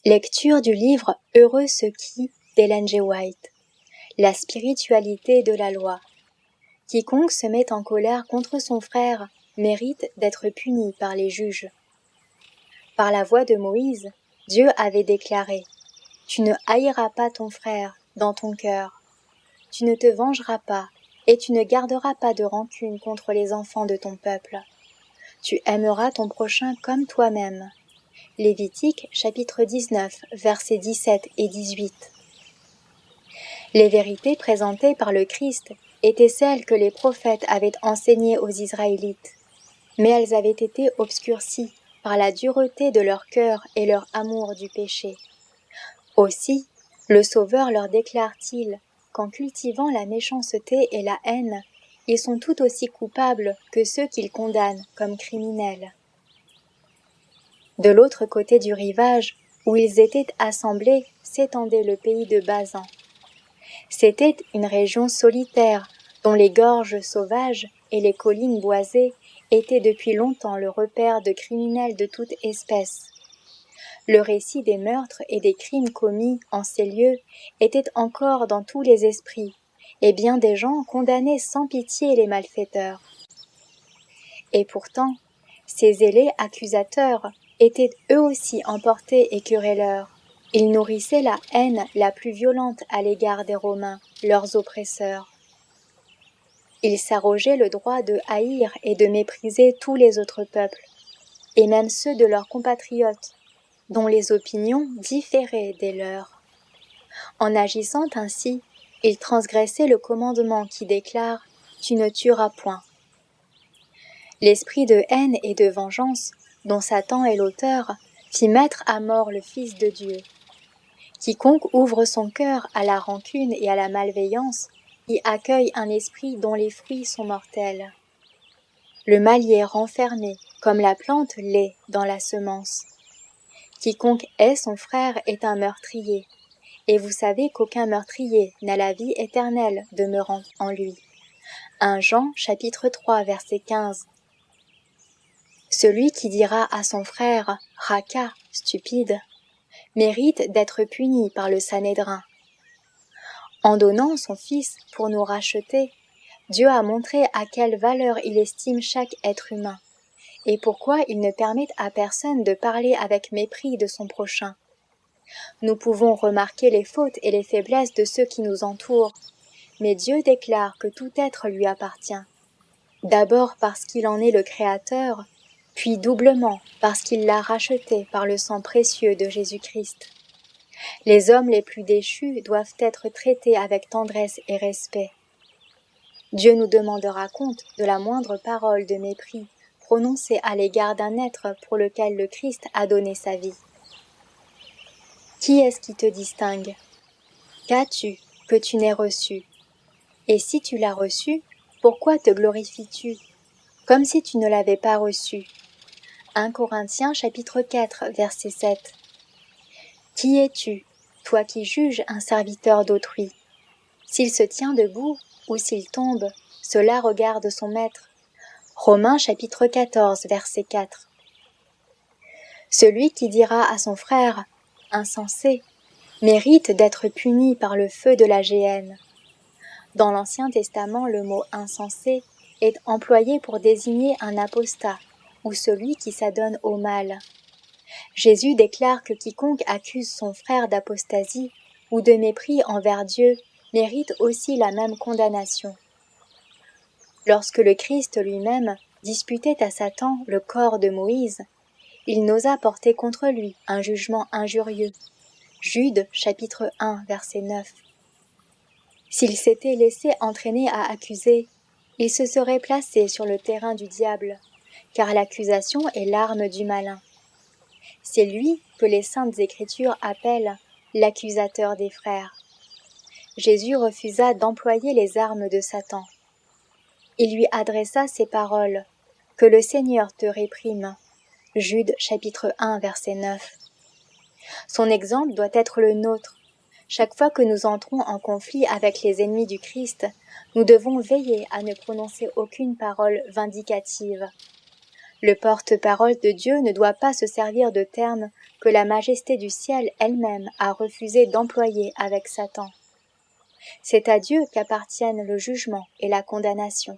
Lecture du livre Heureux ceux qui d'Ellen G. White. La spiritualité de la loi. Quiconque se met en colère contre son frère mérite d'être puni par les juges. Par la voix de Moïse, Dieu avait déclaré « Tu ne haïras pas ton frère dans ton cœur. Tu ne te vengeras pas et tu ne garderas pas de rancune contre les enfants de ton peuple. Tu aimeras ton prochain comme toi-même. » Lévitique chapitre 19, versets 17 et 18. Les vérités présentées par le Christ étaient celles que les prophètes avaient enseignées aux Israélites, mais elles avaient été obscurcies par la dureté de leur cœur et leur amour du péché. Aussi, le Sauveur leur déclare-t-il qu'en cultivant la méchanceté et la haine, ils sont tout aussi coupables que ceux qu'ils condamnent comme criminels. De l'autre côté du rivage, où ils étaient assemblés, s'étendait le pays de Basan. C'était une région solitaire, dont les gorges sauvages et les collines boisées étaient depuis longtemps le repère de criminels de toute espèce. Le récit des meurtres et des crimes commis en ces lieux était encore dans tous les esprits, et bien des gens condamnaient sans pitié les malfaiteurs. Et pourtant, ces zélés accusateurs étaient eux aussi emportés et querelleurs. Ils nourrissaient la haine la plus violente à l'égard des Romains, leurs oppresseurs. Ils s'arrogeaient le droit de haïr et de mépriser tous les autres peuples, et même ceux de leurs compatriotes, dont les opinions différaient des leurs. En agissant ainsi, ils transgressaient le commandement qui déclare « Tu ne tueras point ». L'esprit de haine et de vengeance, dont Satan est l'auteur, fit mettre à mort le Fils de Dieu. Quiconque ouvre son cœur à la rancune et à la malveillance y accueille un esprit dont les fruits sont mortels. Le mal y est renfermé, comme la plante l'est dans la semence. Quiconque hait son frère est un meurtrier, et vous savez qu'aucun meurtrier n'a la vie éternelle demeurant en lui. 1 Jean chapitre 3 verset 15. Celui qui dira à son frère « Raka, stupide », mérite d'être puni par le Sanhédrin. En donnant son Fils pour nous racheter, Dieu a montré à quelle valeur il estime chaque être humain, et pourquoi il ne permet à personne de parler avec mépris de son prochain. Nous pouvons remarquer les fautes et les faiblesses de ceux qui nous entourent, mais Dieu déclare que tout être lui appartient. D'abord parce qu'il en est le Créateur, puis doublement parce qu'il l'a racheté par le sang précieux de Jésus-Christ. Les hommes les plus déchus doivent être traités avec tendresse et respect. Dieu nous demandera compte de la moindre parole de mépris prononcée à l'égard d'un être pour lequel le Christ a donné sa vie. Qui est-ce qui te distingue? Qu'as-tu que tu n'aies reçu? Et si tu l'as reçu, pourquoi te glorifies-tu, comme si tu ne l'avais pas reçu? 1 Corinthiens chapitre 4 verset 7. Qui es-tu, toi qui juges un serviteur d'autrui? S'il se tient debout ou s'il tombe, cela regarde son maître. Romains chapitre 14 verset 4. Celui qui dira à son frère « insensé » mérite d'être puni par le feu de la géhenne. Dans l'Ancien Testament, le mot « insensé » est employé pour désigner un apostat ou celui qui s'adonne au mal. Jésus déclare que quiconque accuse son frère d'apostasie ou de mépris envers Dieu mérite aussi la même condamnation. Lorsque le Christ lui-même disputait à Satan le corps de Moïse, il n'osa porter contre lui un jugement injurieux. Jude chapitre 1 verset 9. S'il s'était laissé entraîner à accuser, il se serait placé sur le terrain du diable, car l'accusation est l'arme du malin. C'est lui que les saintes Écritures appellent l'accusateur des frères. Jésus refusa d'employer les armes de Satan. Il lui adressa ces paroles « Que le Seigneur te réprime » Jude chapitre 1 verset 9. Son exemple doit être le nôtre. Chaque fois que nous entrons en conflit avec les ennemis du Christ, nous devons veiller à ne prononcer aucune parole vindicative. Le porte-parole de Dieu ne doit pas se servir de termes que la majesté du ciel elle-même a refusé d'employer avec Satan. C'est à Dieu qu'appartiennent le jugement et la condamnation.